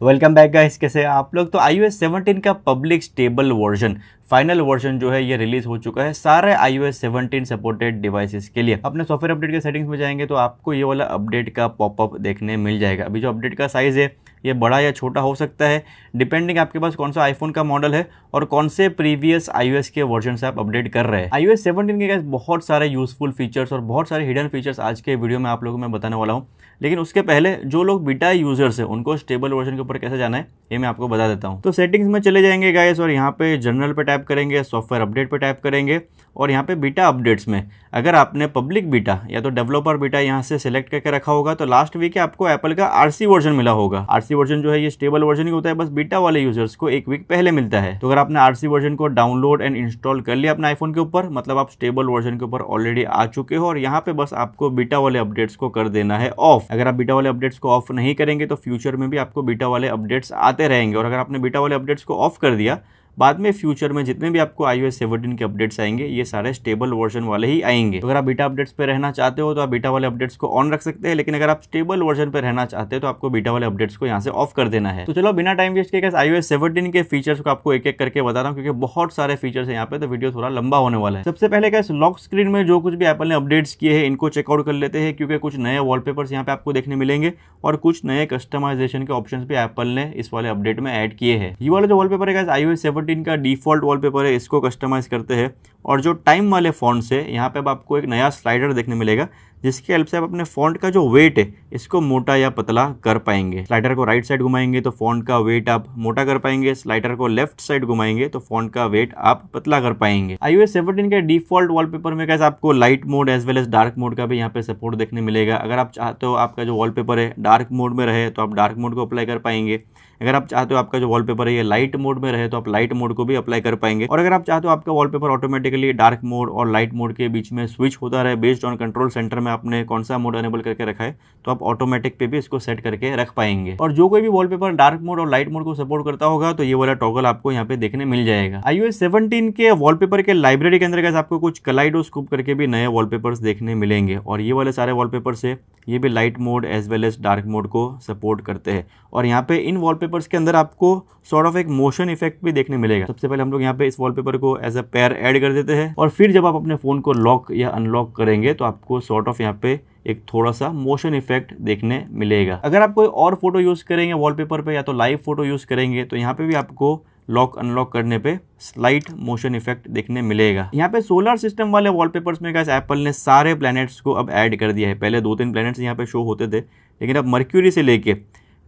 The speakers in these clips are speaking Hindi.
वेलकम बैक गाइस, कैसे हैं आप लोग। तो iOS 17 का public stable version final version जो है ये रिलीज हो चुका है सारे iOS 17 सपोर्टेड डिवाइसेस के लिए। अपने सॉफ्टवेयर अपडेट के सेटिंग्स में जाएंगे तो आपको ये वाला अपडेट का पॉपअप देखने मिल जाएगा। अभी जो अपडेट का साइज़ है ये बड़ा या छोटा हो सकता है डिपेंडिंग आपके पास कौन सा आईफोन का मॉडल है और कौन से प्रीवियस iOS के वर्जन से आप अपडेट कर रहे हैं। iOS 17 के गाइस बहुत सारे यूजफुल फीचर्स और बहुत सारे हिडन फीचर्स आज के वीडियो में आप लोगों को मैं बताने वाला हूँ। लेकिन उसके पहले जो लोग बीटा यूजर्स है उनको स्टेबल वर्जन के ऊपर कैसे जाना है ये मैं आपको बता देता हूँ। तो सेटिंग्स में चले जाएंगे गाइस और यहाँ पे जनरल पे टैप करेंगे, सॉफ्टवेयर अपडेट पे टैप करेंगे और यहाँ पे बीटा अपडेट्स में अगर आपने पब्लिक बीटा या तो डेवलपर बीटा यहाँ से सिलेक्ट करके रखा होगा तो लास्ट वीक आपको एप्पल का आरसी वर्जन मिला होगा। आरसी वर्जन जो है ये स्टेबल वर्जन ही होता है, बस बीटा वाले यूजर्स को एक वीक पहले मिलता है। तो अगर आपने आरसी वर्जन को डाउनलोड एंड इंस्टॉल कर लिया अपने आईफोन के ऊपर, मतलब आप स्टेबल वर्जन के ऊपर ऑलरेडी आ चुके हो और यहाँ पे बस आपको बीटा वाले अपडेट्स को कर देना है ऑफ। अगर आप बीटा वाले अपडेट्स को ऑफ नहीं करेंगे तो फ्यूचर में भी आपको बीटा वाले अपडेट्स आते रहेंगे और अगर आपने बीटा वाले अपडेट्स को ऑफ कर दिया बाद में फ्यूचर में जितने भी आपको iOS 17 के अपडेट्स आएंगे ये सारे स्टेबल वर्जन वाले ही आएंगे। तो अगर आप बीटा अपडेट्स पे रहना चाहते हो तो आप बीटा वाले अपडेट्स को ऑन रख सकते हैं, लेकिन अगर आप स्टेबल वर्जन पे रहना चाहते हो तो आपको बीटा वाले अपडेट्स को यहाँ से ऑफ कर देना है। तो चलो बिना टाइम वेस्ट किए iOS 17 के फीचर्स को आपको एक एक करके बता रहा हूँ क्योंकि बहुत सारे फीचर्स है यहाँ पे, तो वीडियो थोड़ा लंबा होने वाला है। सबसे पहले क्या लॉक स्क्रीन में जो कुछ भी एप्पल ने अपडेट्स किए हैं इनको चेकआउट कर लेते हैं क्योंकि कुछ नए वॉलपेपर्स यहाँ पे आपको देखने मिलेंगे और कुछ नए कस्टमाइजेशन के ऑप्शंस भी एप्पल ने इस वाले अपडेट में ऐड किए हैं। ये वाला जो वॉलपेपर है iOS 17 का डिफॉल्ट वॉलपेपर है, इसको कस्टमाइज करते हैं और जो टाइम वाले फॉन्ट से यहाँ पे अब आपको एक नया स्लाइडर देखने मिलेगा जिसकी हेल्प से आप अपने फॉन्ट का जो वेट है इसको मोटा या पतला कर पाएंगे। स्लाइडर को राइट साइड घुमाएंगे तो फॉन्ट का वेट आप मोटा कर पाएंगे, स्लाइडर को लेफ्ट साइड घुमाएंगे तो फॉन्ट का वेट आप पतला कर पाएंगे। iOS 17 के डिफॉल्ट वॉलपेपर में कैसे आपको light mode as well as dark mode का भी यहाँ पे सपोर्ट देखने मिलेगा। अगर आप चाहते हो आपका जो वॉलपेपर है डार्क मोड में रहे तो आप डार्क मोड को अप्लाई कर पाएंगे। अगर आप चाहते हो आपका जो वॉलपेपर है ये लाइट मोड में रहे तो आप लाइट मोड को भी अप्लाई कर पाएंगे। और अगर आप चाहते हो आपका वॉलपेपर ऑटोमेटिकली डार्क मोड और लाइट मोड के बीच में स्विच होता रहे बेस्ड ऑन कंट्रोल सेंटर में आपने कौन सा मोड अनेबल करके रखा है तो आप ऑटोमेटिक पे भी इसको सेट करके रख पाएंगे। और जो कोई भी वॉलपेपर डार्क मोड और लाइट मोड को सपोर्ट करता होगा तो ये वाला टॉगल आपको यहाँ पे देखने मिल जाएगा। iOS 17 के वॉलपेपर के लाइब्रेरी के अंदर आपको कुछ कलाइडोस्कोप करके भी नए वॉलपेपर्स देखने मिलेंगे और ये वाले सारे वॉलपेपर से ये भी light mode as well as dark mode को सपोर्ट करते हैं। और यहाँ पे इन वॉलपेपर्स के अंदर आपको सॉर्ट ऑफ एक मोशन इफेक्ट भी देखने मिलेगा। सबसे पहले हम लोग यहाँ पे इस वॉलपेपर को एज अ पेयर ऐड कर देते हैं और फिर जब आप अपने फोन को लॉक या अनलॉक करेंगे तो आपको सॉर्ट ऑफ यहाँ पे एक थोड़ा सा मोशन इफेक्ट देखने मिलेगा। अगर आप कोई और फोटो यूज करेंगे वॉलपेपर पे या तो लाइव फोटो यूज करेंगे तो यहाँ पे भी आपको लॉक अनलॉक करने पे स्लाइट मोशन इफेक्ट देखने मिलेगा। यहाँ पे सोलर सिस्टम वाले वॉलपेपर्स में गाइस एप्पल ने सारे प्लैनेट्स को अब ऐड कर दिया है। पहले 2-3 प्लैनेट्स यहाँ पे शो होते थे लेकिन अब मर्क्यूरी से लेके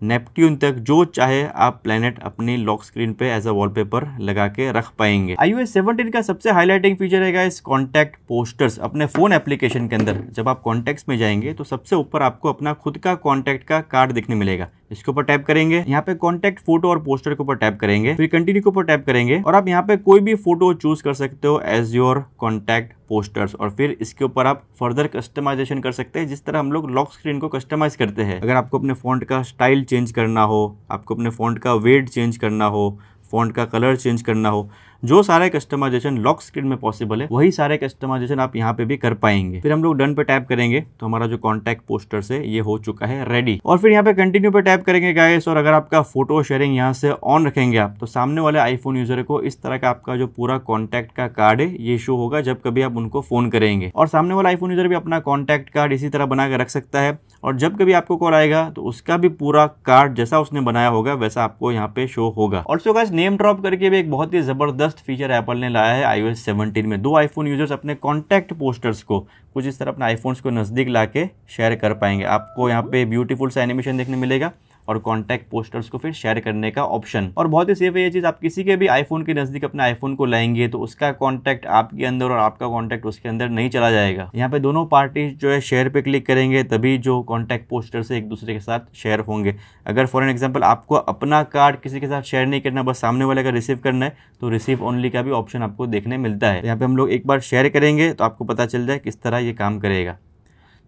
नेपट्यून तक जो चाहे आप प्लैनेट अपनी लॉक स्क्रीन पे एज अ वॉलपेपर लगा के रख पाएंगे। iOS 17 का सबसे हाईलाइटिंग फीचर है गाइस कॉन्टैक्ट पोस्टर्स। अपने फोन एप्लीकेशन के अंदर जब आप कॉन्टैक्ट्स में जाएंगे तो सबसे ऊपर आपको अपना खुद का कॉन्टैक्ट का कार्ड देखने मिलेगा। इसके ऊपर टैप करेंगे, यहाँ पे कॉन्टैक्ट फोटो और पोस्टर के ऊपर टैप करेंगे, फिर कंटिन्यू के ऊपर टैप करेंगे और आप यहाँ पे कोई भी फोटो चूज कर सकते हो एज योर कॉन्टैक्ट पोस्टर्स और फिर इसके ऊपर आप फर्दर कस्टमाइजेशन कर सकते हैं जिस तरह हम लोग लॉक स्क्रीन को कस्टमाइज करते हैं। अगर आपको अपने फॉन्ट का स्टाइल चेंज करना हो, आपको अपने फॉन्ट का वेट चेंज करना हो, फॉन्ट का कलर चेंज करना हो, जो सारे कस्टमाइजेशन लॉक स्क्रीन में पॉसिबल है वही सारे कस्टमाइजेशन आप यहाँ पे भी कर पाएंगे। फिर हम लोग डन पे टैप करेंगे तो हमारा जो कॉन्टैक्ट पोस्टर से ये हो चुका है रेडी और फिर यहाँ पे कंटिन्यू पे टैप करेंगे गाइस। और अगर आपका फोटो शेयरिंग यहाँ से ऑन रखेंगे आप तो सामने वाले आईफोन यूजर को इस तरह का आपका जो पूरा कॉन्टैक्ट का कार्ड है ये शो होगा जब कभी आप उनको फोन करेंगे। और सामने वाला आईफोन यूजर भी अपना कॉन्टैक्ट कार्ड इसी तरह बना के रख सकता है और जब कभी आपको कॉल आएगा तो उसका भी पूरा कार्ड जैसा उसने बनाया होगा वैसा आपको यहाँ पे शो होगा। ऑल्सो गाइस नेम ड्रॉप करके भी एक बहुत ही जबरदस्त फीचर एप्पल ने लाया है iOS 17 में। 2 आईफोन यूजर्स अपने कॉन्टैक्ट पोस्टर्स को कुछ इस तरह अपने आईफोन्स को नजदीक लाके शेयर कर पाएंगे। आपको यहाँ पे ब्यूटीफुल सा एनिमेशन देखने मिलेगा और कॉन्टैक्ट पोस्टर्स को फिर शेयर करने का ऑप्शन। और बहुत ही सेफ है ये चीज़, आप किसी के भी आईफोन के नज़दीक अपने आईफोन को लाएंगे तो उसका कॉन्टैक्ट आपके अंदर और आपका कॉन्टैक्ट उसके अंदर नहीं चला जाएगा। यहाँ पे दोनों पार्टी जो है शेयर पे क्लिक करेंगे तभी जो कॉन्टैक्ट पोस्टर से एक दूसरे के साथ शेयर होंगे। अगर फॉर एन एग्जाम्पल आपको अपना कार्ड किसी के साथ शेयर नहीं करना, बस सामने वाले का रिसीव करना है तो रिसीव ओनली का भी ऑप्शन आपको देखने मिलता है। यहाँ पे हम लोग एक बार शेयर करेंगे तो आपको पता चल जाए किस तरह ये काम करेगा।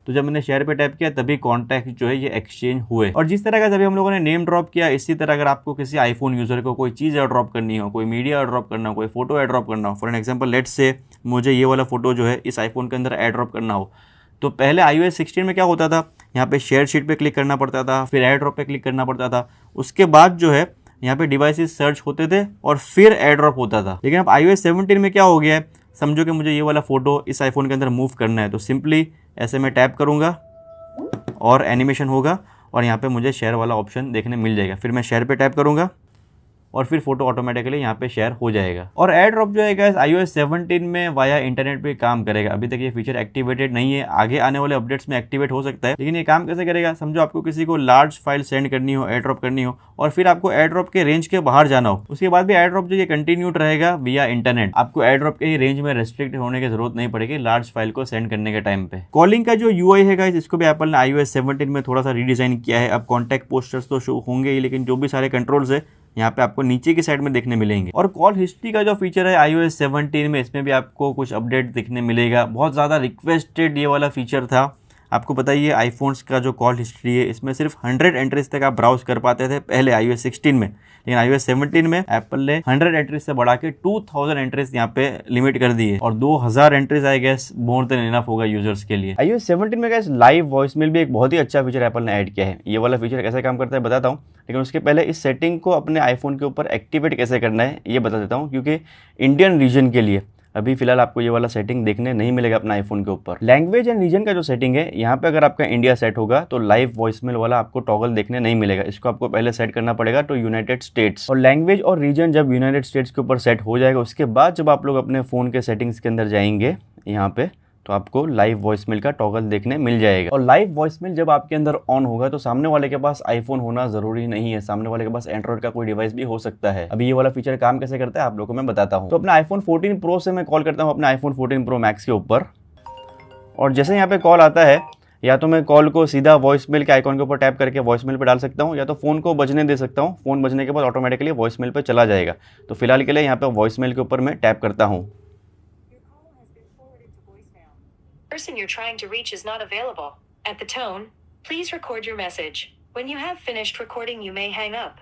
तो जब मैंने शेयर पे टैप किया तभी कॉन्टैक्ट जो है ये एक्सचेंज हुए। और जिस तरह का जब हम लोगों ने नेम ड्रॉप किया इसी तरह अगर आपको किसी आईफोन यूजर को कोई चीज़ एयर ड्रॉप करनी हो, कोई मीडिया एयर ड्रॉप करना हो, कोई फोटो एयर ड्रॉप करना हो, for an example let's say मुझे ये वाला फोटो जो है इस आईफोन के अंदर एयर ड्रॉप करना हो तो पहले iOS 16 में क्या होता था यहाँ पे शेयर शीट पे क्लिक करना पड़ता था, फिर एयर ड्रॉप पे क्लिक करना पड़ता था। उसके बाद जो है यहाँ पे डिवाइसेस सर्च होते थे और फिर एयर ड्रॉप होता था। लेकिन अब iOS 17 में क्या हो गया है, समझो कि मुझे ये वाला फोटो इस आईफोन के अंदर मूव करना है, तो सिंपली ऐसे मैं टैप करूँगा और एनिमेशन होगा और यहाँ पे मुझे शेयर वाला ऑप्शन देखने मिल जाएगा। फिर मैं शेयर पे टैप करूँगा और फिर फोटो ऑटोमेटिकली यहाँ पे शेयर हो जाएगा। और एयर ड्रॉप जो है गाइस iOS 17 में वाया इंटरनेट पे काम करेगा। अभी तक ये फीचर एक्टिवेटेड नहीं है, आगे आने वाले अपडेट्स में एक्टिवेट हो सकता है। लेकिन ये काम कैसे करेगा, समझो आपको किसी को लार्ज फाइल सेंड करनी हो, एयर ड्रॉप करनी हो और फिर आपको एयर ड्रॉप के रेंज के बाहर जाना हो, उसके बाद भी एयर ड्रॉप जो ये कंटिन्यूड रहेगा विया इंटरनेट। आपको एयर ड्रॉप के ही रेंज में रेस्ट्रिक्ट होने की जरूरत नहीं पड़ेगी लार्ज फाइल को सेंड करने के टाइम पे। कॉलिंग का जो UI है गाइस, इसको भी एप्पल ने iOS 17 में थोड़ा सा रीडिजाइन किया है। अब कॉन्टैक्ट पोस्टर्स तो शो होंगे ही, लेकिन जो भी सारे कंट्रोल्स है यहाँ पे आपको नीचे की साइड में देखने मिलेंगे। और कॉल हिस्ट्री का जो फीचर है iOS 17 में, इसमें भी आपको कुछ अपडेट दिखने मिलेगा। बहुत ज़्यादा रिक्वेस्टेड ये वाला फीचर था। आपको पता ही है आईफोन्स का जो कॉल हिस्ट्री है, इसमें सिर्फ 100 एंट्रीज तक आप ब्राउज कर पाते थे पहले iOS 16 में, लेकिन iOS 17 में एप्पल ने 100 एंट्रीज से बढ़ा के 2000 एंट्रीज यहाँ पे लिमिट कर दी है और 2000 entries I guess more than enough होगा यूजर्स के लिए। iOS 17 में गाइस लाइव वॉइसमेल भी एक बहुत ही अच्छा फीचर एप्पल ने ऐड किया है। ये वाला फीचर कैसे काम करता है बताता हूँ, लेकिन उसके पहले इस सेटिंग को अपने आईफोन के ऊपर एक्टिवेट कैसे करना है ये बता देता हूँ, क्योंकि इंडियन रीजन के लिए अभी फिलहाल आपको ये वाला सेटिंग देखने नहीं मिलेगा अपना आईफोन के ऊपर। लैंग्वेज एंड रीजन का जो सेटिंग है, यहाँ पे अगर आपका इंडिया सेट होगा तो लाइव वॉइसमेल वाला आपको टॉगल देखने नहीं मिलेगा। इसको आपको पहले सेट करना पड़ेगा तो यूनाइटेड स्टेट्स। और लैंग्वेज और रीजन जब यूनाइटेड स्टेट्स के ऊपर सेट हो जाएगा, उसके बाद जब आप लोग अपने फ़ोन के सेटिंग्स के अंदर जाएंगे यहाँ पे, तो आपको लाइव वॉइसमेल का टॉगल देखने मिल जाएगा। और लाइव वॉइसमेल जब आपके अंदर ऑन होगा तो सामने वाले के पास आईफोन होना जरूरी नहीं है, सामने वाले के पास एंड्रॉइड का कोई डिवाइस भी हो सकता है। अभी ये वाला फीचर काम कैसे करता है आप लोगों को मैं बताता हूँ। तो अपने आईफोन 14 प्रो से मैं कॉल करता हूँ अपने आईफोन 14 प्रो मैक्स के ऊपर, और जैसे यहाँ पे कॉल आता है, या तो मैं कॉल को सीधा वॉइसमेल के आइकॉन के ऊपर टैप करके वॉइसमेल पे डाल सकता हूँ, या तो फ़ोन को बजने दे सकता हूँ। फ़ोन बजने के बाद ऑटोमेटिकली वॉइसमेल पे चला जाएगा। तो फिलहाल के लिए यहाँ पे वॉइसमेल के ऊपर मैं टैप करता हूँ। Person you're trying to reach is not available. At the tone, please record your message. When you have finished recording, you may hang up.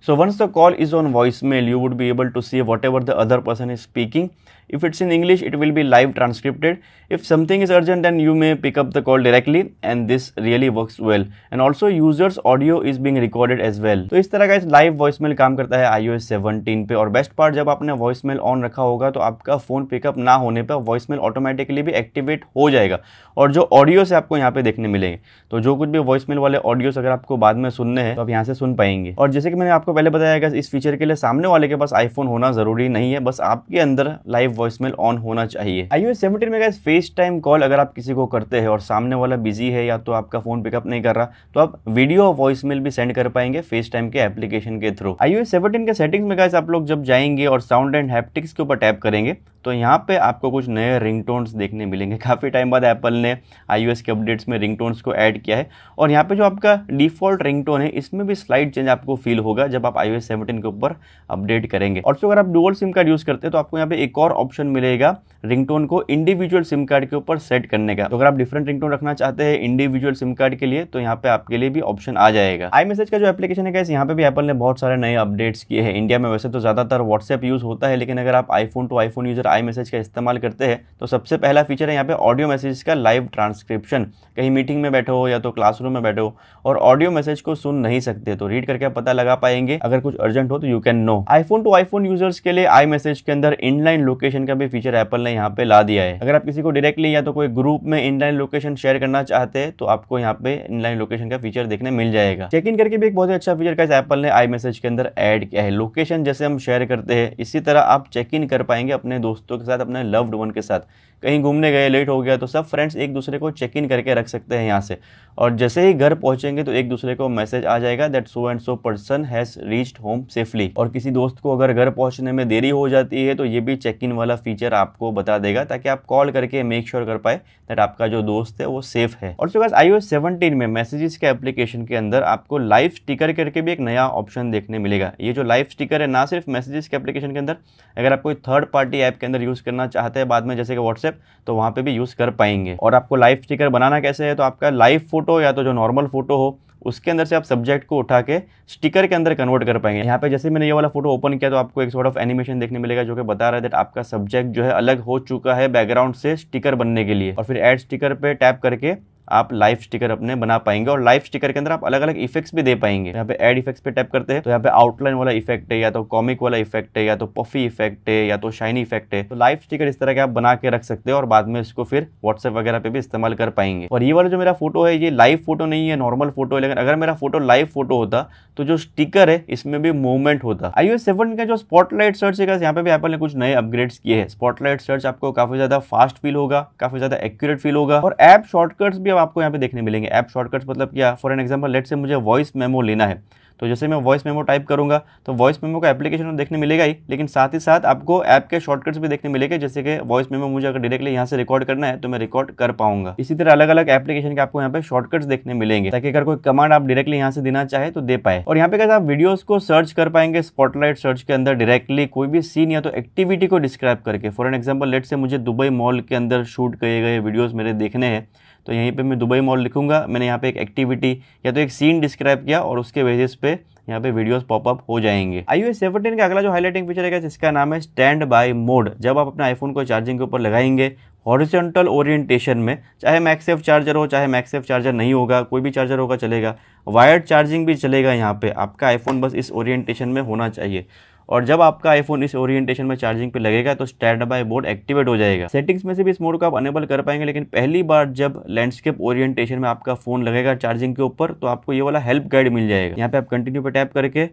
So once the call is on voicemail, you would be able to see whatever the other person is speaking. If it's in English, it will be live transcripted. If something is urgent, then you may pick up the call directly, and this really works well. And also users audio is being recorded as well. तो इस तरह का इस लाइव वॉइसमेल काम करता है iOS 17 पे। और बेस्ट पार्ट, जब आपने वॉइसमेल ऑन रखा होगा तो आपका फ़ोन पिकअप ना होने पर वॉइसमेल ऑटोमेटिकली भी एक्टिवेट हो जाएगा। और जो ऑडियो से आपको यहाँ पे देखने मिलेंगे, तो जो कुछ भी वॉइसमेल वाले ऑडियोस अगर आपको बाद में सुनने हैं तो आप यहाँ से सुन पाएंगे। और जैसे कि मैंने आपको पहले बताया कि इस फीचर के लिए सामने वाले के पास आईफोन होना जरूरी नहीं है, बस आपके अंदर लाइव वॉइसमेल ऑन होना चाहिए। iOS 17 में गाइस फेस टाइम कॉल अगर आप किसी को करते हैं और सामने वाला बिजी है या तो आपका फोन पिकअप नहीं कर रहा, तो आप वीडियो वॉइसमेल भी सेंड कर पाएंगे फेस टाइम के एप्लीकेशन के थ्रू। iOS 17 के सेटिंग्स में गाइस आप लोग जब जाएंगे और साउंड एंड हैप्टिक्स के ऊपर टैप करेंगे तो यहाँ पे आपको कुछ नए रिंगटोन्स देखने मिलेंगे। काफ़ी टाइम बाद एप्पल ने iOS के अपडेट्स में रिंगटोन्स को ऐड किया है, और यहाँ पे जो आपका डिफ़ॉल्ट रिंगटोन है इसमें भी स्लाइड चेंज आपको फील होगा जब आप iOS 17 के ऊपर अपडेट करेंगे। और अगर आप डुअल सिम कार्ड यूज़ करते हैं तो आपको यहाँ पे एक और ऑप्शन मिलेगा रिंगटोन को इंडिविजुअल सिम कार्ड के ऊपर सेट करने का। तो अगर आप डिफरेंट रिंगटोन रखना चाहते हैं इंडिविजुअल सिम कार्ड के लिए तो यहाँ पे आपके लिए भी ऑप्शन आ जाएगा। iMessage का जो एप्लीकेशन है गाइस, यहाँ पे भी एप्पल ने बहुत सारे नए अपडेट्स किए हैं। इंडिया में वैसे तो ज़्यादातर व्हाट्सएप यूज़ होता है, लेकिन अगर आप iPhone to iPhone user iMessage का इस्तेमाल करते हैं तो सबसे पहला फीचर है यहाँ पे ऑडियो मैसेज का लाइव ट्रांसक्रिप्शन। कहीं मीटिंग में बैठे हो या तो क्लासरूम में बैठे हो और ऑडियो मैसेज को सुन नहीं सकते तो रीड करके पता लगा पाएंगे, अगर कुछ अर्जेंट हो तो you can know. IPhone to iPhone users के लिए iMessage के अंदर इनलाइन लोकेशन का भी फीचर एप्पल ने यहाँ पे ला दिया है। अगर आप किसी को डायरेक्टली या तो कोई ग्रुप में इनलाइन लोकेशन शेयर करना चाहते हैं तो आपको यहाँ पे इनलाइन लोकेशन का फीचर देखने मिल जाएगा। चेक इन करके भी एक बहुत ही अच्छा फीचर का एप्पल ने iMessage के अंदर ऐड किया है। लोकेशन जैसे हम शेयर करते हैं इसी तरह आप चेक इन कर पाएंगे अपने दोस्तों के साथ, अपने लव्ड वन के साथ। कहीं घूमने गए, लेट हो गया तो सब फ्रेंड्स एक दूसरे को चेक इन करके रख सकते हैं यहाँ से, और जैसे ही घर पहुंचेंगे तो एक दूसरे को मैसेज आ जाएगा that so and so person has reached home safely. और किसी दोस्त को अगर घर पहुंचने में देरी हो जाती है तो ये भी चेक इन वाला फीचर आपको बता देगा, ताकि आप कॉल करके मेक श्योर कर पाए दैट आपका जो दोस्त है वो सेफ है। और सो गाइस iOS 17 में मैसेजेस के एप्लीकेशन के अंदर आपको लाइव स्टिकर करके भी एक नया ऑप्शन देखने मिलेगा। ये जो लाइव स्टिकर है ना सिर्फ मैसेजेस के एप्लीकेशन के अंदर, अगर आप कोई थर्ड पार्टी ऐप के अंदर यूज करना चाहते हैं बाद में जैसे कि व्हाट्सएप, तो वहाँ पे भी यूज कर पाएंगे। और आपको लाइव स्टिकर बनाना कैसे है, तो आपका लाइव फोटो या तो जो नॉर्मल फोटो हो उसके अंदर से आप सब्जेक्ट को उठा के स्टिकर के अंदर कन्वर्ट कर पाएंगे। यहाँ पे जैसे मैंने ये वाला फोटो ओपन किया तो आपको एक सॉर्ट ऑफ एनिमेशन देखने मिलेगा जो कि बता रहा है दैट आपका सब्जेक्ट जो है अलग हो चुका है बैकग्राउंड से स्टिकर बनने के लिए। और फिर ऐड स्टिकर पे टैप करके आप लाइव स्टिकर अपने बना पाएंगे। और लाइव स्टिकर के अंदर आप अलग अलग इफेक्ट्स भी दे पाएंगे। यहाँ पे ऐड इफेक्ट्स पे टैप करते हैं तो यहाँ पे आउटलाइन वाला इफेक्ट है, या तो कॉमिक वाला इफेक्ट है, या तो पफी इफेक्ट है, या तो शाइनी इफेक्ट है। तो लाइव स्टिकर इस तरह के आप बना के रख सकते हो और बाद में इसको फिर व्हाट्सएप वगैरह पे भी इस्तेमाल कर पाएंगे। और ये वाला जो मेरा फोटो है ये लाइव फोटो नहीं है, नॉर्मल फोटो है, लेकिन अगर मेरा फोटो लाइव फोटो होता तो जो स्टिकर है इसमें भी मूवमेंट होता। iOS 7 का जो स्पॉटलाइट सर्च है यहाँ पे भी एप्पल ने कुछ नए अपग्रेड्स किए हैं। स्पॉटलाइट सर्च आपको काफी ज्यादा फास्ट फील होगा, काफी ज्यादा एक्यूरेट फील होगा, और ऐप शॉर्टकट्स भी अब आपको यहाँ पे देखने मिलेंगे। ऐप शॉर्टकट्स मतलब क्या, फॉर एन एग्जांपल लेट से मुझे वॉइस मेमो लेना है, तो जैसे मैं वॉइस मेमो टाइप करूंगा तो वॉइस मेमो का एप्लीकेशन में देखने मिलेगा ही, लेकिन साथ ही साथ आपको ऐप के शॉर्टकट्स भी देखने मिलेंगे। जैसे कि वॉइस मेमो मुझे अगर डायरेक्टली यहाँ से रिकॉर्ड करना है तो मैं रिकॉर्ड कर पाऊंगा। इसी तरह अलग अलग एप्लीकेशन के आपको यहाँ पे शॉर्टकट्स देखने मिलेंगे, ताकि अगर कोई कमांड आप डायरेक्टली यहाँ से देना चाहे तो दे पाए। और यहाँ पे कैसे आप वीडियोस को सर्च कर पाएंगे स्पॉटलाइट सर्च के अंदर डायरेक्टली, कोई भी सीन या तो एक्टिविटी को डिस्क्राइब करके। फॉर एन एग्जाम्पल लेट से मुझे दुबई मॉल के अंदर शूट किए गए वीडियोज मेरे देखने हैं, तो यहीं पे मैं दुबई मॉल लिखूंगा। मैंने यहाँ पे एक एक्टिविटी या तो एक सीन डिस्क्राइब किया और उसके बेसिस पे यहाँ पे वीडियोस पॉपअप हो जाएंगे। iOS 17 का अगला जो हाईलाइटिंग फीचर है इसका नाम है स्टैंड बाय मोड। जब आप अपने आईफोन को चार्जिंग के ऊपर लगाएंगे हॉरिजॉन्टल ओरिएंटेशन में, चाहे मैगसेफ चार्जर हो चाहे मैगसेफ चार्जर नहीं होगा, कोई भी चार्जर होगा चलेगा, वायर्ड चार्जिंग भी चलेगा, यहाँ पे आपका आईफोन बस इस ओरिएंटेशन में होना चाहिए। और जब आपका आईफोन इस ओरिएंटेशन में चार्जिंग पे लगेगा तो स्टैंड बाय मोड एक्टिवेट हो जाएगा। सेटिंग्स में से भी इस मोड को आप अनेबल कर पाएंगे, लेकिन पहली बार जब लैंडस्केप ओरिएंटेशन में आपका फोन लगेगा चार्जिंग के ऊपर तो आपको ये वाला हेल्प गाइड मिल जाएगा। यहाँ पे आप कंटिन्यू पे टैप करके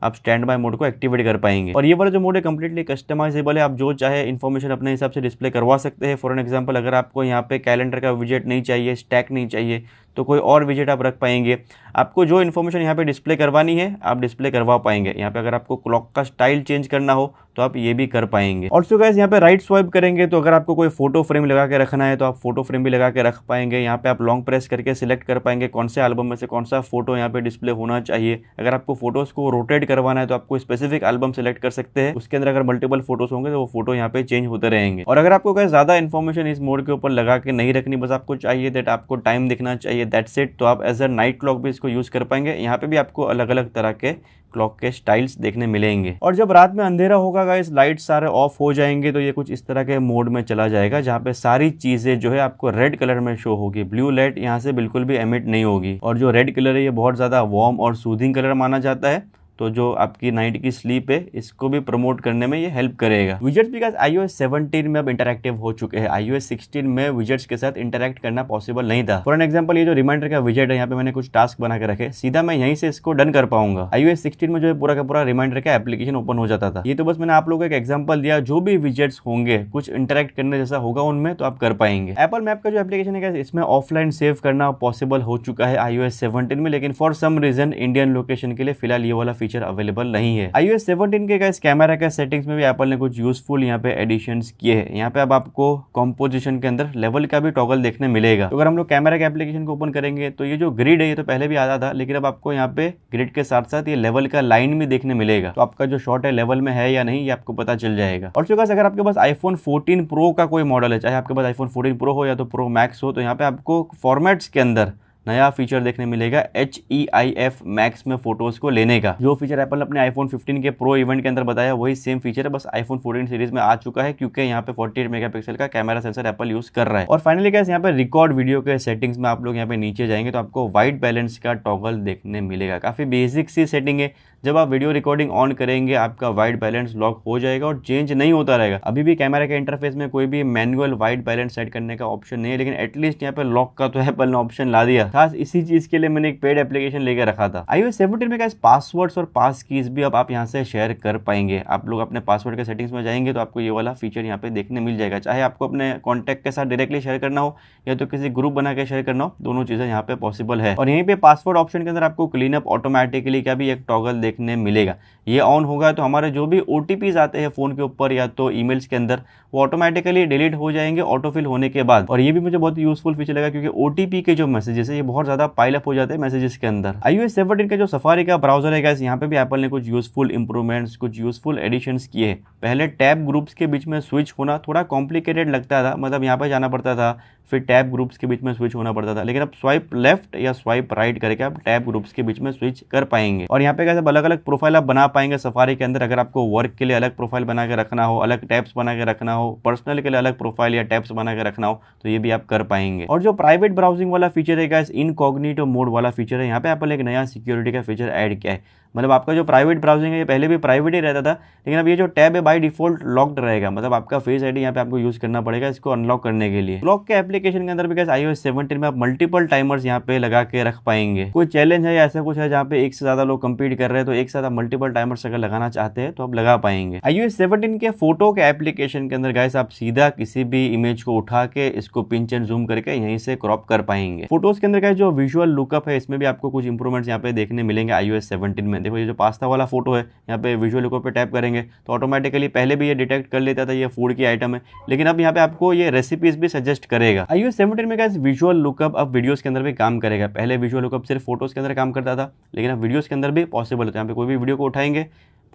आप स्टैंड बाय मोड को एक्टिवेट कर पाएंगे। और ये वाला जो मोड है कंप्लीटली कस्टमाइजेबल है, आप जो चाहे इन्फॉर्मेशन अपने हिसाब से डिस्प्ले करवा सकते हैं। फॉर एन एग्जांपल अगर आपको यहाँ पे कैलेंडर का विजेट नहीं चाहिए, स्टैक नहीं चाहिए, तो कोई और विजेट आप रख पाएंगे। आपको जो इन्फॉर्मेशन यहाँ पे डिस्प्ले करवानी है आप डिस्प्ले करवा पाएंगे। यहाँ पे अगर आपको क्लॉक का स्टाइल चेंज करना हो तो आप ये भी कर पाएंगे। और सो गाइस यहाँ पे राइट स्वाइप करेंगे तो अगर आपको कोई फोटो फ्रेम लगा के रखना है तो आप फोटो फ्रेम भी लगा के रख पाएंगे। यहाँ पे आप लॉन्ग प्रेस करके सिलेक्ट कर पाएंगे कौन से एल्बम में से कौन सा फोटो यहाँ पे डिस्प्ले होना चाहिए। अगर आपको फोटोज को रोटेट करवाना है तो आपको स्पेसिफिक एल्बम सेलेक्ट कर सकते हैं, उसके अंदर अगर मल्टीपल फोटोज होंगे तो वो फोटो यहाँ पे चेंज होते रहेंगे। और अगर आपको कोई ज्यादा इन्फॉर्मेशन इस मोड के ऊपर लगा के नहीं रखनी, बस आपको चाहिए दैट आपको टाइम दिखना चाहिए, दैट्स इट, तो आप एज अ नाइट क्लॉक भी इसको यूज कर पाएंगे। यहाँ पे भी आपको अलग अलग तरह के क्लॉक के स्टाइल्स देखने मिलेंगे। और जब रात में अंधेरा होगा गाइस, लाइट सारे ऑफ हो जाएंगे तो ये कुछ इस तरह के मोड में चला जाएगा, जहाँ पे सारी चीजें जो है आपको रेड कलर में शो होगी। ब्लू लाइट यहाँ से बिल्कुल भी एमिट नहीं होगी। और जो रेड कलर है ये बहुत ज्यादा वार्म और सूदिंग कलर माना जाता है, तो जो आपकी नाइट की स्लीप है इसको भी प्रमोट करने में ये हेल्प करेगा। विजेट्स भी iOS 17 में अब इंटरैक्टिव हो चुके हैं। iOS 16 में विजेट्स के साथ इंटरैक्ट करना पॉसिबल नहीं था। फॉर एन एग्जांपल ये जो रिमाइंडर का विजेट है, यहाँ पे मैंने कुछ टास्क बना के रखे, सीधा मैं यहीं से इसको डन कर पाऊंगा। iOS 16 में जो है पूरा का पूरा रिमाइंडर का एप्लीकेशन ओपन हो जाता था। ये तो बस मैंने आप लोगों को एक एग्जाम्पल दिया, जो भी विजेट्स होंगे कुछ इंटरैक्ट करने जैसा होगा उनमें तो आप कर पाएंगे। एप्पल मैप का जो एप्लीकेशन है इसमें ऑफलाइन सेव करना पॉसिबल हो चुका है iOS 17 में, लेकिन for some reason Indian location के लिए फिलहाल ये वाला फीचर अवेलेबल नहीं है। iOS 17 के गाइस कैमरा के सेटिंग्स में भी एप्पल ने कुछ यूजफुल यहाँ पे एडिशंस किए हैं। यहाँ पे अब आपको कंपोजिशन के अंदर लेवल का भी टॉगल देखने मिलेगा। तो अगर हम लोग कैमरा के एप्लीकेशन को ओपन करेंगे तो ये जो ग्रिड है ये तो पहले भी आता था, लेकिन अब आपको यहाँ पे ग्रिड के साथ साथ ये लेवल का लाइन भी देखने मिलेगा। तो आपका जो शॉट है लेवल में है या नहीं ये आपको पता चल जाएगा। और गाइस अगर आपके पास आईफोन 14 प्रो का कोई मॉडल है, चाहे आपके पास आईफोन 14 प्रो हो या तो प्रो मैक्स हो, तो यहाँ पे आपको फॉर्मेट्स के अंदर नया फीचर देखने मिलेगा HEIF मैक्स में फोटोज को लेने का। जो फीचर एप्पल ने अपने आईफोन 15 के प्रो इवेंट के अंदर बताया वही सेम फीचर है, बस आईफोन 14 सीरीज में आ चुका है, क्योंकि यहाँ पे 48 मेगापिक्सल का कैमरा सेंसर एप्पल यूज कर रहा है। और फाइनली गाइस यहाँ पे रिकॉर्ड वीडियो के सेटिंग्स में आप लोग यहाँ पे नीचे जाएंगे तो आपको व्हाइट बैलेंस का टॉगल देखने मिलेगा। काफी बेसिक सी सेटिंग है। जब आप वीडियो रिकॉर्डिंग ऑन करेंगे आपका व्हाइट बैलेंस लॉक हो जाएगा और चेंज नहीं होता रहेगा। अभी भी कैमरा के इंटरफेस में कोई भी मैनुअल व्हाइट बैलेंस सेट करने का ऑप्शन नहीं है, लेकिन एटलीस्ट यहाँ पे लॉक का तो एप्पल ने ऑप्शन ला दिया। खास इसी चीज के लिए मैंने एक पेड एप्लीकेशन लेकर रखा था। iOS 17 में गाइस पासवर्ड्स और पास कीज भी अब आप यहाँ से शेयर कर पाएंगे। आप लोग अपने पासवर्ड के सेटिंग्स में जाएंगे तो आपको ये वाला फीचर यहाँ पे देखने मिल जाएगा। चाहे आपको अपने कॉन्टैक्ट के साथ डायरेक्टली शेयर करना हो या तो किसी ग्रुप बना के शेयर करना हो, दोनों चीजें यहाँ पे पॉसिबल है। और यहीं पे पासवर्ड ऑप्शन के अंदर आपको क्लीन अप ऑटोमेटिकली का भी एक टॉगल देखने मिलेगा। ये ऑन होगा तो हमारे जो भी OTPs आते हैं फोन के ऊपर या तो ईमेल्स के अंदर वो ऑटोमेटिकली डिलीट हो जाएंगे ऑटोफिल होने के बाद। और ये भी मुझे बहुत यूजफुल फीचर लगा, क्योंकि OTP के जो मैसेजेस है ये बहुत ज्यादा पाइल अप हो जाते हैं मैसेजेस के अंदर। iOS 17 का जो सफारी का ब्राउजर है गाइस, यहाँ पे भी एप्पल ने कुछ यूजफुल इंप्रूवमेंट्स, कुछ यूजफुल एडिशंस किए हैं। पहले टैब ग्रुप्स के बीच में स्विच होना थोड़ा कॉम्प्लिकेटेड लगता था, मतलब यहाँ पे जाना पड़ता था, फिर टैब ग्रुप्स के बीच में स्विच होना पड़ता था, लेकिन अब स्वाइप लेफ्ट या स्वाइप राइट करके आप टैब ग्रुप्स के बीच में स्विच कर पाएंगे। और यहाँ पे कैसे अलग अलग प्रोफाइल आप बना पाएंगे सफारी के अंदर। अगर आपको वर्क के लिए अलग प्रोफाइल बना के रखना हो, अलग टैब्स बना के रखना हो, पर्सनल के लिए अलग प्रोफाइल या टैब्स बना के रखना हो, तो ये भी आप कर पाएंगे। और जो प्राइवेट ब्राउजिंग वाला फीचर है गाइस, इनकॉग्निटो मोड वाला फीचर है, यहाँ पे एप्पल एक नया सिक्योरिटी का फीचर ऐड किया है। मतलब आपका जो प्राइवेट ब्राउजिंग है ये पहले भी प्राइवेट ही रहता था, लेकिन अब ये जो टैब है बाय डिफॉल्ट लॉक्ड रहेगा। मतलब आपका फेस आईडी यहाँ पे आपको यूज करना पड़ेगा इसको अनलॉक करने के लिए। लॉक के एप्लीकेशन के अंदर भी गाइस iOS 17 में आप मल्टीपल टाइमर्स यहाँ पे लगा के रख पाएंगे। कोई चैलेंज है या ऐसा कुछ है जहाँ पे एक से ज्यादा लोग कंपीट कर रहे हैं, तो एक साथ आप मल्टीपल टाइमर्स अगर लगाना चाहते हैं तो आप लगा पाएंगे। iOS 17 के फोटो के एप्लीकेशन के अंदर गाइस आप सीधा किसी भी इमेज को उठा के इसको पिंच एंड जूम करके यहीं से क्रॉप कर पाएंगे। फोटोज के अंदर गाइस जो विजुअल लुकअप है इसमें भी आपको कुछ इंप्रूवमेंट्स यहाँ पे देखने मिलेंगे iOS 17 में। देखो ये जो पास्ता वाला फोटो है, यहाँ पे विजुअल लुकअप पे टैप करेंगे तो ऑटोमेटिकली पहले भी ये डिटेक्ट कर लेता था ये फूड की आइटम है, लेकिन अब यहाँ पे आपको ये रेसिपीज भी सजेस्ट करेगा। iOS 17 में गाइस विजुअल लुकअप अब वीडियोस के अंदर भी काम करेगा। पहले विजुअल लुकअप सिर्फ फोटोज के अंदर काम करता था, लेकिन अब वीडियोस के अंदर भी पॉसिबल है। यहाँ पे कोई भी वीडियो को उठाएंगे,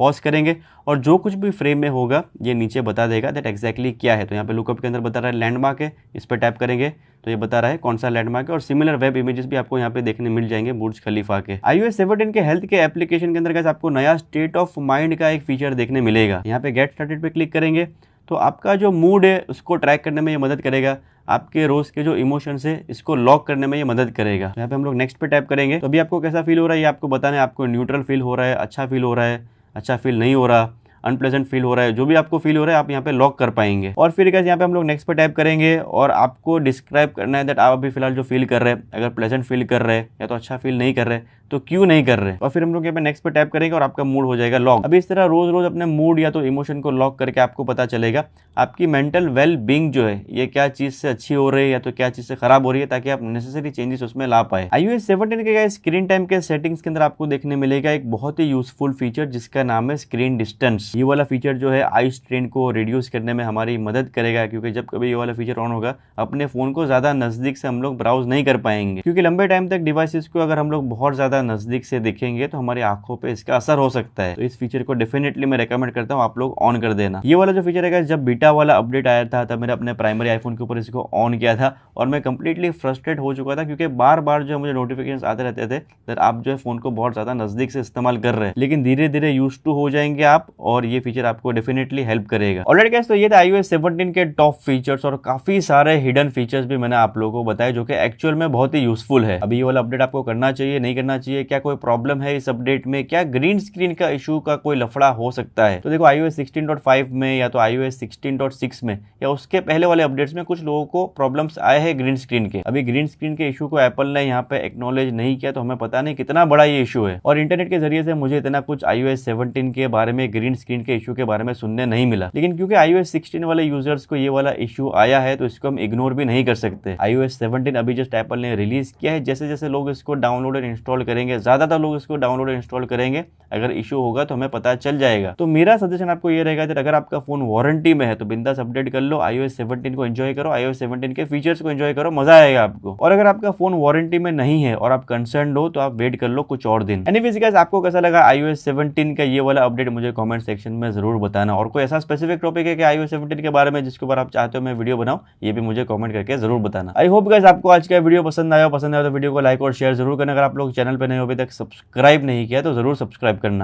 पॉज करेंगे और जो कुछ भी फ्रेम में होगा ये नीचे बता देगा दैट एक्जैक्टली क्या है। तो यहाँ पे लुकअप के अंदर बता रहा है लैंडमार्क है, इस पर टैप करेंगे तो ये बता रहा है कौन सा लैंडमार्क है। और सिमिलर वेब इमेजेस भी आपको यहाँ पे देखने मिल जाएंगे बुर्ज खलीफा के। iOS 17 के हेल्थ के एप्लीकेशन के अंदर गाइस आपको नया स्टेट ऑफ माइंड का एक फीचर देखने मिलेगा। यहाँ पे गेट स्टार्टेड पे क्लिक करेंगे तो आपका जो मूड है उसको ट्रैक करने में ये मदद करेगा। आपके रोज के जो इमोशंस है इसको लॉक करने में ये मदद करेगा। तो यहाँ पे हम लोग नेक्स्ट पे टैप करेंगे तो अभी आपको कैसा फील हो रहा है ये आपको बताना है। आपको न्यूट्रल फील हो रहा है, अच्छा फील हो रहा है, अच्छा फील नहीं हो रहा, अनप्लेजेंट फील हो रहा है, जो भी आपको फील हो रहा है आप यहाँ पे लॉक कर पाएंगे। और फिर गाइस यहाँ पे हम लोग नेक्स्ट पे टैप करेंगे और आपको डिस्क्राइब करना है दैट आप अभी फिलहाल जो फील कर रहे हैं, अगर प्लेजेंट फील कर रहे हैं या तो अच्छा फील नहीं कर रहे तो क्यों नहीं कर रहे। और फिर हम लोग यहाँ पे नेक्स्ट पे टैप करेंगे और आपका मूड हो जाएगा लॉक। अभी इस तरह रोज रोज अपने मूड या तो इमोशन को लॉक करके आपको पता चलेगा आपकी मेंटल वेल बीइंग जो है ये क्या चीज से अच्छी हो रही है या तो क्या चीज से खराब हो रही है, ताकि आप नेसेसरी चेंजेस उसमें ला पाए। iOS 17 के स्क्रीन टाइम के सेटिंग्स के अंदर आपको देखने मिलेगा एक बहुत ही यूजफुल फीचर जिसका नाम है स्क्रीन डिस्टेंस। ये वाला फीचर जो है आई स्ट्रेन को रिड्यूस करने में हमारी मदद करेगा, क्योंकि जब कभी ये वाला फीचर ऑन होगा अपने फोन को ज्यादा नजदीक से हम लोग ब्राउज नहीं कर पाएंगे, क्योंकि लंबे टाइम तक डिवाइसेस को अगर हम लोग बहुत ज्यादा नजदीक से देखेंगे तो हमारी आंखों पे इसका असर हो सकता है। तो इस फीचर को डेफिनेटली मैं रेकमेंड करता हूँ आप लोग ऑन कर देना। ये वाला जो फीचर है जब बीटा वाला अपडेट आया था तब मैंने अपने प्राइमरी आईफोन के ऊपर इसको ऑन किया था और मैं कंप्लीटली फ्रस्ट्रेट हो चुका था, क्योंकि बार बार जो मुझे नोटिफिकेशन आते रहते थे सर आप जो है फोन को बहुत ज्यादा नजदीक से इस्तेमाल कर रहे हैं। लेकिन धीरे धीरे यूज टू हो जाएंगे आप और ये फीचर आपको डेफिनेटली हेल्प करेगा। ऑलरेडी गाइस तो ये था iOS 17 के टॉप फीचर्स और काफी सारे हिडन फीचर्स भी मैंने आप लोगों को बताए जो कि एक्चुअल में बहुत ही यूजफुल है। अभी ये वाला अपडेट आपको करना चाहिए नहीं करना चाहिए, क्या कोई प्रॉब्लम है इस अपडेट में, क्या ग्रीन स्क्रीन का इशू का कोई लफड़ा हो सकता है। तो देखो iOS 16.5 में या तो iOS 16.6 में या उसके पहले वाले अपडेट्स में कुछ लोगों को प्रॉब्लम्स आए हैं ग्रीन स्क्रीन के। अभी ग्रीन स्क्रीन के इशू को एप्पल ने यहाँ पे एक्नॉलेज नहीं किया, तो हमें पता नहीं कितना बड़ा ये इशू है। और इंटरनेट के जरिए से मुझे इतना कुछ iOS 17 के बारे में ग्रीन स्क्रीन के इशू के बारे में सुनने नहीं मिला, लेकिन क्योंकि iOS 16 वाले यूजर्स को ये वाला इशू आया है तो इसको हम इग्नोर भी नहीं कर सकते। iOS 17 अभी जस्ट एप्पल ने रिलीज किया है, जैसे जैसे लोग इसको डाउनलोड और इंस्टॉल करेंगे, ज्यादातर लोग इसको डाउनलोड और इंस्टॉल करेंगे, अगर इशू होगा तो हमें पता चल जाएगा। तो मेरा सजेशन आपको ये रहेगा कि अगर आपका फोन वारंटी में है तो बिंदास अपडेट कर लो, iOS 17 को एंजॉय करो, iOS 17 के फीचर्स को एंजॉय करो, मजा आएगा आपको। और अगर आपका फोन वारंटी में नहीं है और आप कंसर्न हो तो आप वेट कर लो कुछ और दिन। एनीवेज गाइस आपको कैसा लगा iOS 17 का ये वाला अपडेट मुझे कमेंट सेक्शन में जरूर बताना। और कोई ऐसा स्पेसिफिक टॉपिक है कि iOS 17 के बारे में जिसके ऊपर आप चाहते हो मैं वीडियो बनाऊं, ये भी मुझे कमेंट करके जरूर बताना। आई होप गाइस आपको आज का वीडियो पसंद आया तो वीडियो को लाइक और शेयर जरूर करना। अगर आप लोग चैनल पर नहीं हो अभी तक सब्सक्राइब नहीं किया तो जरूर सब्सक्राइब करना।